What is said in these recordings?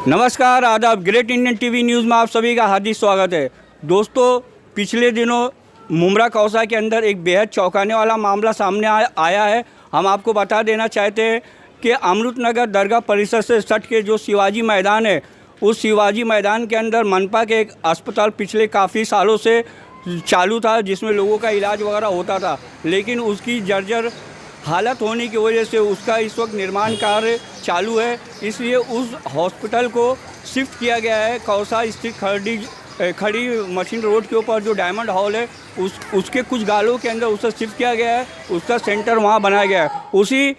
नमस्कार, आदाब। Great Indian TV news में आप सभी का हार्दिक स्वागत है। दोस्तों, पिछले दिनों मुमरा कौसा के अंदर एक बेहद चौंकाने वाला मामला सामने आया है। हम आपको बता देना चाहते हैं कि अमृतनगर दरगाह परिसर से सट के जो शिवाजी मैदान है, उस शिवाजी मैदान के अंदर मनपा के एक अस्पताल पिछले काफ़ी सालों से चालू था, जिसमें लोगों का इलाज वगैरह होता था, लेकिन उसकी जर्जर हालत होने की वजह से उसका इस वक्त निर्माण कार्य चालू है। इसलिए उस हॉस्पिटल को शिफ्ट किया गया है। कौसा स्थित खड़ी मशीन रोड के ऊपर जो डायमंड हॉल है, उसके कुछ गालों के अंदर उसे शिफ्ट किया गया है। उसका सेंटर वहाँ बनाया गया है। उसी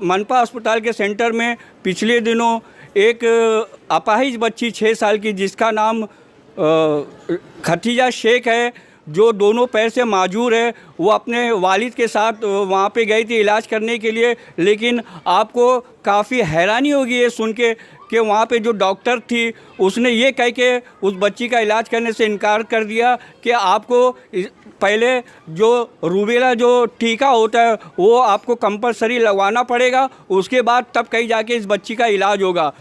मनपा अस्पताल के सेंटर में पिछले दिनों एक अपाहिज बच्ची 6 साल की, जिसका नाम खतीजा शेख है, जो दोनों पैर से माजूर है, वो अपने वालिद के साथ वहाँ पे गई थी इलाज करने के लिए। लेकिन आपको काफ़ी हैरानी होगी ये सुन के कि वहाँ पे जो डॉक्टर थी, उसने ये कह के उस बच्ची का इलाज करने से इनकार कर दिया कि आपको पहले जो रूबेला जो टीका होता है वो आपको कंपलसरी लगवाना पड़ेगा, उसके बाद तब कहीं जाके इस बच्ची का इलाज होगा।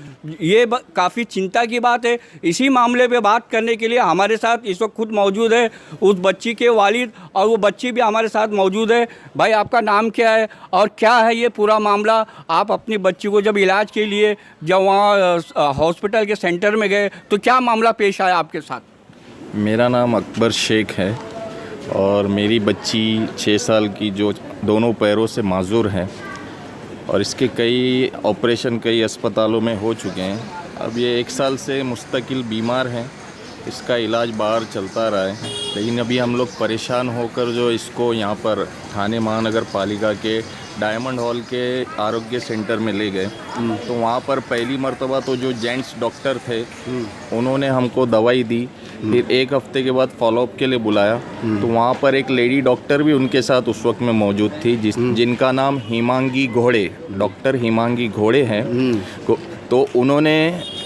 ये काफ़ी चिंता की बात है। इसी मामले पे बात करने के लिए हमारे साथ इस वक्त खुद मौजूद है उस बच्ची के वालिद, और वो बच्ची भी हमारे साथ मौजूद है। भाई, आपका नाम क्या है और क्या है ये पूरा मामला? आप अपनी बच्ची को जब इलाज के लिए जब वहाँ हॉस्पिटल के सेंटर में गए तो क्या मामला पेश आया आपके साथ? मेरा नाम अकबर शेख है और मेरी बच्ची 6 साल की, जो दोनों पैरों से माजूर है, और इसके कई ऑपरेशन कई अस्पतालों में हो चुके हैं। अब ये 1 साल से मुस्तकिल बीमार है। इसका इलाज बाहर चलता रहा है, लेकिन अभी हम लोग परेशान होकर जो इसको यहाँ पर थाने महानगर पालिका के डायमंड हॉल के आरोग्य सेंटर में ले गए, तो वहाँ पर पहली मर्तबा तो जो जेंट्स डॉक्टर थे उन्होंने हमको दवाई दी। फिर 1 हफ्ते के बाद फॉलोअप के लिए बुलाया, तो वहाँ पर एक लेडी डॉक्टर भी उनके साथ उस वक्त में मौजूद थी, जिनका नाम हिमांगी घोड़े, डॉक्टर हिमांगी घोड़े हैं। तो उन्होंने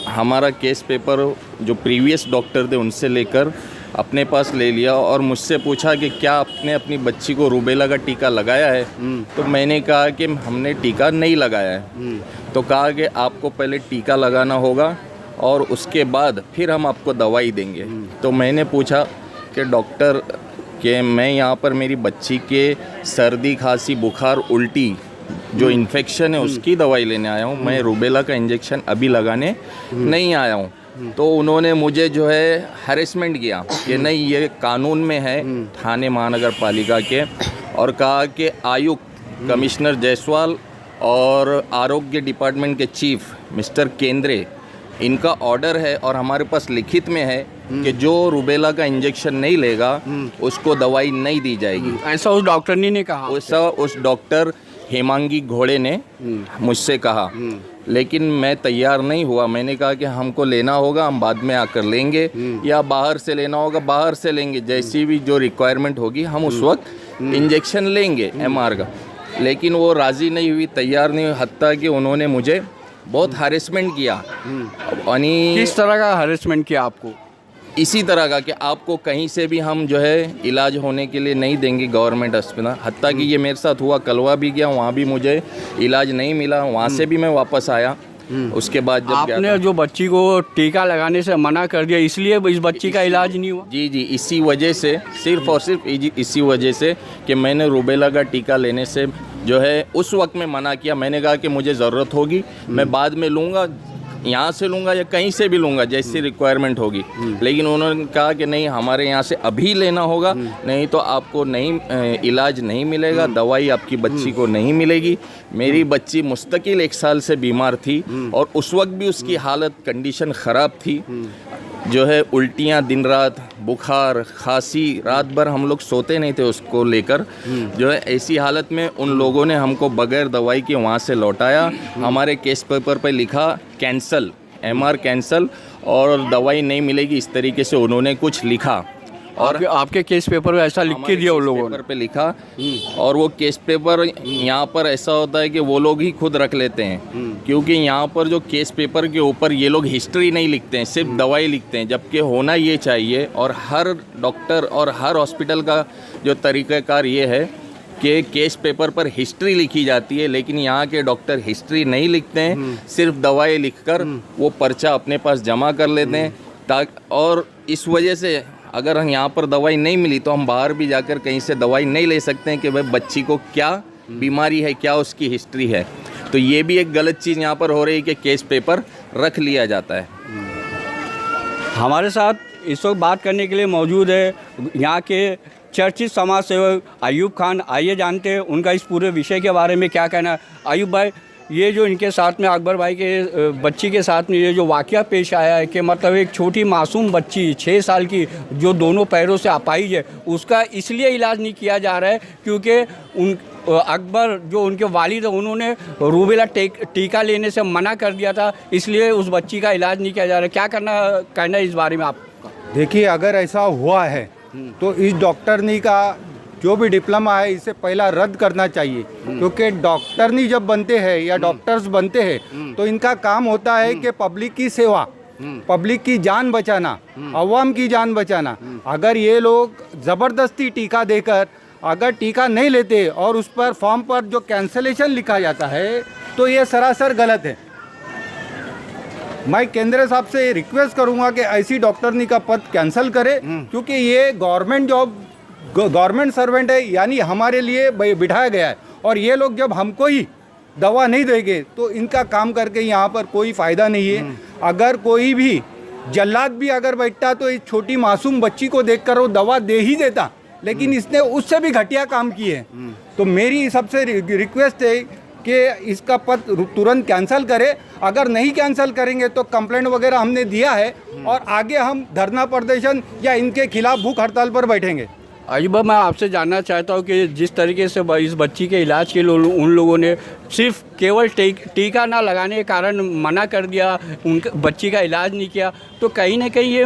हमारा केस पेपर जो प्रीवियस डॉक्टर थे उनसे लेकर अपने पास ले लिया और मुझसे पूछा कि क्या आपने अपनी बच्ची को रूबेला का टीका लगाया है? तो मैंने कहा कि हमने टीका नहीं लगाया है। तो कहा कि आपको पहले टीका लगाना होगा और उसके बाद फिर हम आपको दवाई देंगे। तो मैंने पूछा कि डॉक्टर, कि मैं यहाँ पर मेरी बच्ची के सर्दी, खांसी, बुखार, उल्टी जो इन्फेक्शन है उसकी दवाई लेने आया हूँ, मैं रूबेला का इंजेक्शन अभी लगाने नहीं आया हूँ। तो उन्होंने मुझे जो है हैरेसमेंट किया कि नहीं, ये कानून में है थाने महानगर पालिका के, और कहा कि आयुक्त कमिश्नर जायसवाल और आरोग्य डिपार्टमेंट के चीफ मिस्टर केंद्रे, इनका ऑर्डर है और हमारे पास लिखित में है कि जो रूबेला का इंजेक्शन नहीं लेगा उसको दवाई नहीं दी जाएगी। ऐसा उस डॉक्टर ने कहा? ऐसा उस डॉक्टर हेमांगी घोड़े ने मुझसे कहा, लेकिन मैं तैयार नहीं हुआ। मैंने कहा कि हमको लेना होगा, हम बाद में आकर लेंगे, या बाहर से लेना होगा बाहर से लेंगे, जैसी भी जो रिक्वायरमेंट होगी हम उस वक्त इंजेक्शन लेंगे MR का। लेकिन वो राज़ी नहीं हुई, तैयार नहीं हुई, हत्ता कि उन्होंने मुझे बहुत हैरेसमेंट किया। किस तरह का हैरेसमेंट किया आपको? इसी तरह का कि आपको कहीं से भी हम जो है इलाज होने के लिए नहीं देंगे गवर्नमेंट अस्पताल। हत्ता कि ये मेरे साथ हुआ, कलवा भी गया, वहाँ भी मुझे इलाज नहीं मिला, वहाँ से भी मैं वापस आया। उसके बाद जब आपने जो बच्ची को टीका लगाने से मना कर दिया, इसलिए इस बच्ची का इलाज नहीं हुआ? जी, इसी वजह से, सिर्फ और सिर्फ इसी वजह से कि मैंने रूबेला का टीका लेने से जो है उस वक्त में मना किया। मैंने कहा कि मुझे ज़रूरत होगी, मैं बाद में लूँगा, यहाँ से लूँगा या कहीं से भी लूँगा, जैसी रिक्वायरमेंट होगी। लेकिन उन्होंने कहा कि नहीं, हमारे यहाँ से अभी लेना होगा, नहीं तो आपको नहीं इलाज नहीं मिलेगा, दवाई आपकी बच्ची को नहीं मिलेगी। मेरी बच्ची मुस्तकिल 1 साल से बीमार थी और उस वक्त भी उसकी हालत, कंडीशन ख़राब थी, जो है उल्टियाँ दिन रात, बुखार, खांसी, रात भर हम लोग सोते नहीं थे उसको लेकर। जो है ऐसी हालत में उन लोगों ने हमको बगैर दवाई के वहाँ से लौटाया। हमारे केस पेपर पे लिखा कैंसल, MR कैंसल, और दवाई नहीं मिलेगी, इस तरीके से उन्होंने कुछ लिखा। और आपके केस पेपर में ऐसा लिख के दिया उन लोगों ने? पेपर पे लिखा, और वो केस पेपर यहाँ पर ऐसा होता है कि वो लोग ही खुद रख लेते हैं, क्योंकि यहाँ पर जो केस पेपर के ऊपर ये लोग हिस्ट्री नहीं लिखते हैं, सिर्फ दवाई लिखते हैं, जबकि होना ये चाहिए। और हर डॉक्टर और हर हॉस्पिटल का जो तरीक़ाकार ये है कि केस पेपर पर हिस्ट्री लिखी जाती है, लेकिन यहाँ के डॉक्टर हिस्ट्री नहीं लिखते हैं, सिर्फ दवाई लिखकर वो पर्चा अपने पास जमा कर लेते हैं। और इस वजह से अगर हम यहाँ पर दवाई नहीं मिली तो हम बाहर भी जाकर कहीं से दवाई नहीं ले सकते हैं कि भाई बच्ची को क्या बीमारी है, क्या उसकी हिस्ट्री है। तो ये भी एक गलत चीज़ यहाँ पर हो रही है कि केस पेपर रख लिया जाता है। हमारे साथ इस वक्त बात करने के लिए मौजूद है यहाँ के चर्चित समाज सेवक अयूब खान। आइए जानते हैं उनका इस पूरे विषय के बारे में क्या कहना है। अयूब भाई, ये जो इनके साथ में अकबर भाई के बच्ची के साथ में ये जो वाक़या पेश आया है कि मतलब एक छोटी मासूम बच्ची 6 साल की जो दोनों पैरों से अपाहिज है, उसका इसलिए इलाज नहीं किया जा रहा है क्योंकि अकबर जो उनके वालिद हैं उन्होंने रूबेला टीका लेने से मना कर दिया था, इसलिए उस बच्ची का इलाज नहीं किया जा रहा है। क्या कहना है इस बारे में आपका? देखिए, अगर ऐसा हुआ है तो इस डॉक्टरनी का जो भी डिप्लोमा है इसे पहला रद्द करना चाहिए, क्योंकि डॉक्टरनी जब बनते हैं या डॉक्टर्स बनते हैं तो इनका काम होता है कि पब्लिक की सेवा, पब्लिक की जान बचाना, अवाम की जान बचाना। अगर ये लोग ज़बरदस्ती टीका देकर अगर टीका नहीं लेते और उस पर फॉर्म पर जो कैंसलेशन लिखा जाता है तो ये सरासर गलत है। मैं केंद्र साहब से रिक्वेस्ट करूंगा कि ऐसी डॉक्टरनी का पद कैंसिल करे, क्योंकि ये गवर्नमेंट जॉब, गवर्नमेंट सर्वेंट है, यानी हमारे लिए बिठाया गया है। और ये लोग जब हमको ही दवा नहीं देंगे तो इनका काम करके यहाँ पर कोई फ़ायदा नहीं है। अगर कोई भी जल्लाद भी अगर बैठता तो इस छोटी मासूम बच्ची को देखकर वो दवा दे ही देता, लेकिन इसने उससे भी घटिया काम किए हैं। तो मेरी सबसे रिक्वेस्ट है कि इसका पद तुरंत कैंसिल करे। अगर नहीं कैंसिल करेंगे तो कंप्लेंट वगैरह हमने दिया है और आगे हम धरना प्रदर्शन या इनके खिलाफ भूख हड़ताल पर बैठेंगे। अयूब, मैं आपसे जानना चाहता हूँ कि जिस तरीके से इस बच्ची के इलाज के लिए उन लोगों ने सिर्फ केवल टीका ना लगाने के कारण मना कर दिया, उनके बच्ची का इलाज नहीं किया, तो कहीं ना कहीं ये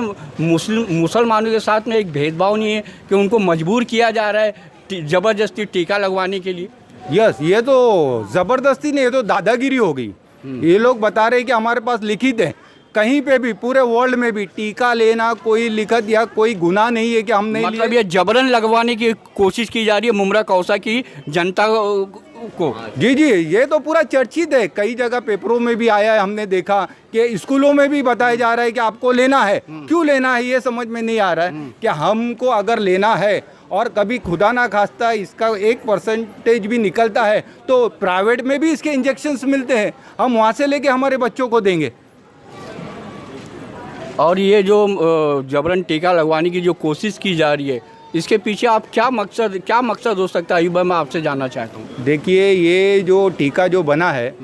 मुसलमानों के साथ में एक भेदभाव नहीं है कि उनको मजबूर किया जा रहा है ज़बरदस्ती टीका लगवाने के लिए? यस, ये तो ज़बरदस्ती नहीं, ये तो दादागिरी हो गई। ये लोग बता रहे हैं कि हमारे पास लिखित है, कहीं पे भी पूरे वर्ल्ड में भी टीका लेना कोई लिखत या कोई गुनाह नहीं है कि हम नहीं मतलब ये जबरन लगवाने की कोशिश की जा रही है मुमरा कौसा की जनता को। जी, ये तो पूरा चर्चित है, कई जगह पेपरों में भी आया है, हमने देखा कि स्कूलों में भी बताया जा रहा है कि आपको लेना है। क्यों लेना है ये समझ में नहीं आ रहा है कि हमको अगर लेना है और कभी खुदा ना खास्ता इसका 1% भी निकलता है तो प्राइवेट में भी इसके इंजेक्शन्स मिलते हैं, हम वहाँ से लेके हमारे बच्चों को देंगे। और ये जो जबरन टीका लगवाने की जो कोशिश की जा रही है, इसके पीछे आप क्या मकसद हो सकता है? अयूब, मैं आपसे जानना चाहता हूँ। देखिए, ये जो टीका जो बना है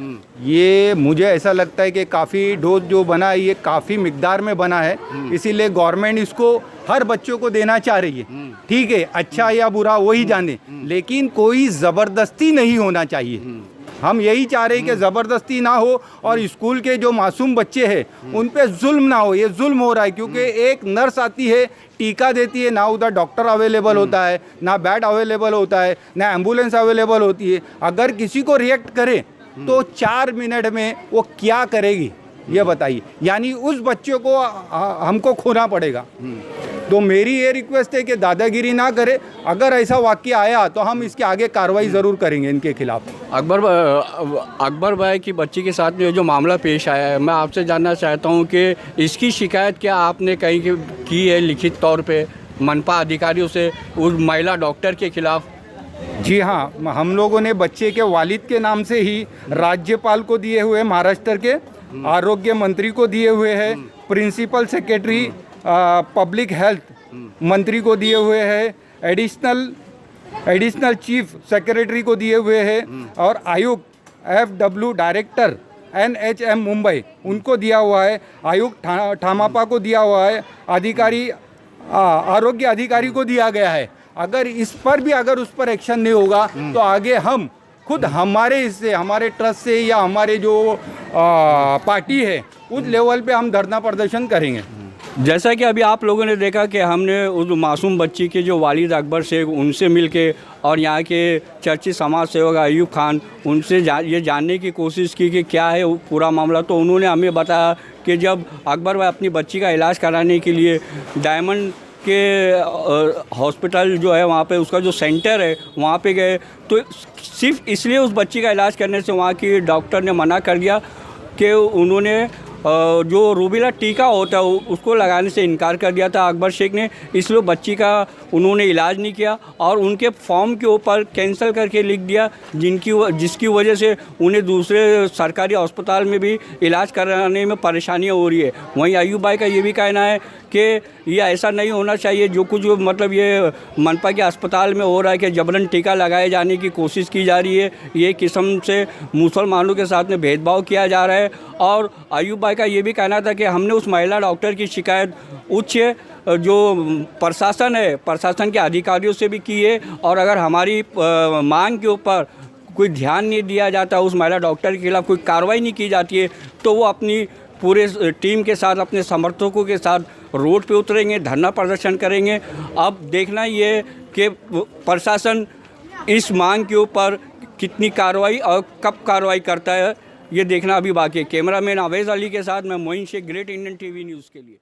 ये मुझे ऐसा लगता है कि काफ़ी डोज जो बना है ये काफ़ी मिकदार में बना है, इसीलिए गवर्नमेंट इसको हर बच्चों को देना चाह रही है। ठीक है, अच्छा या बुरा वही जाने, लेकिन कोई ज़बरदस्ती नहीं होना चाहिए। हम यही चाह रहे हैं कि ज़बरदस्ती ना हो और स्कूल के जो मासूम बच्चे हैं उन पे जुल्म ना हो। ये जुल्म हो रहा है क्योंकि एक नर्स आती है, टीका देती है, ना उधर डॉक्टर अवेलेबल होता है, ना बेड अवेलेबल होता है, ना एम्बुलेंस अवेलेबल होती है। अगर किसी को रिएक्ट करे तो 4 मिनट में वो क्या करेगी ये बताइए, यानी उस बच्चे को हमको खोना पड़ेगा। तो मेरी ये रिक्वेस्ट है कि दादागिरी ना करे, अगर ऐसा वाक़या आया तो हम इसके आगे कार्रवाई ज़रूर करेंगे इनके खिलाफ। अकबर भाई की बच्ची के साथ में जो मामला पेश आया है, मैं आपसे जानना चाहता हूं कि इसकी शिकायत क्या आपने कहीं की है लिखित तौर पे मनपा अधिकारियों से उस महिला डॉक्टर के खिलाफ? जी हाँ, हम लोगों ने बच्चे के वालिद के नाम से ही राज्यपाल को दिए हुए, महाराष्ट्र के आरोग्य मंत्री को दिए हुए हैं, प्रिंसिपल सेक्रेटरी पब्लिक हेल्थ मंत्री को दिए हुए हैं, एडिशनल चीफ सेक्रेटरी को दिए हुए हैं और आयुक्त FW डायरेक्टर NHM मुंबई उनको दिया हुआ है, आयुक्त ठामापा को दिया हुआ है, अधिकारी आरोग्य अधिकारी को दिया गया है। अगर इस पर भी अगर उस पर एक्शन नहीं होगा तो आगे हम खुद हमारे इससे, हमारे ट्रस्ट से या हमारे जो पार्टी है उस लेवल पे हम धरना प्रदर्शन करेंगे। जैसा कि अभी आप लोगों ने देखा कि हमने उस मासूम बच्ची के जो वालिद अकबर शेख उनसे मिलके और यहाँ के चर्चित समाज सेवक अयूब खान उनसे ये जानने की कोशिश की कि क्या है पूरा मामला। तो उन्होंने हमें बताया कि जब अकबर भाई अपनी बच्ची का इलाज कराने के लिए डायमंड के हॉस्पिटल जो है वहाँ पे उसका जो सेंटर है वहाँ पे गए तो सिर्फ इसलिए उस बच्ची का इलाज करने से वहाँ की डॉक्टर ने मना कर दिया कि उन्होंने जो रूबेला टीका होता है उसको लगाने से इनकार कर दिया था अकबर शेख ने, इसलिए बच्ची का उन्होंने इलाज नहीं किया और उनके फॉर्म के ऊपर कैंसिल करके लिख दिया जिसकी वजह से उन्हें दूसरे सरकारी अस्पताल में भी इलाज कराने में परेशानियां हो रही है। वहीं अयूब भाई का ये भी कहना है कि ये ऐसा नहीं होना चाहिए जो कुछ मतलब ये मनपा के अस्पताल में हो रहा है कि जबरन टीका लगाए जाने की कोशिश की जा रही है, ये किस्म से मुसलमानों के साथ में भेदभाव किया जा रहा है। और अयूब भाई का ये भी कहना था कि हमने उस महिला डॉक्टर की शिकायत उच्च जो प्रशासन है, प्रशासन के अधिकारियों से भी की है और अगर हमारी मांग के ऊपर कोई ध्यान नहीं दिया जाता, उस महिला डॉक्टर के खिलाफ कोई कार्रवाई नहीं की जाती है तो वो अपनी पूरे टीम के साथ अपने समर्थकों के साथ रोड पे उतरेंगे, धरना प्रदर्शन करेंगे। अब देखना ये कि प्रशासन इस मांग के ऊपर कितनी कार्रवाई और कब कार्रवाई करता है, ये देखना अभी बाकी है। कैमरामैन अवैज़ अली के साथ मैं Moin Shaikh, great Indian TV news के लिए।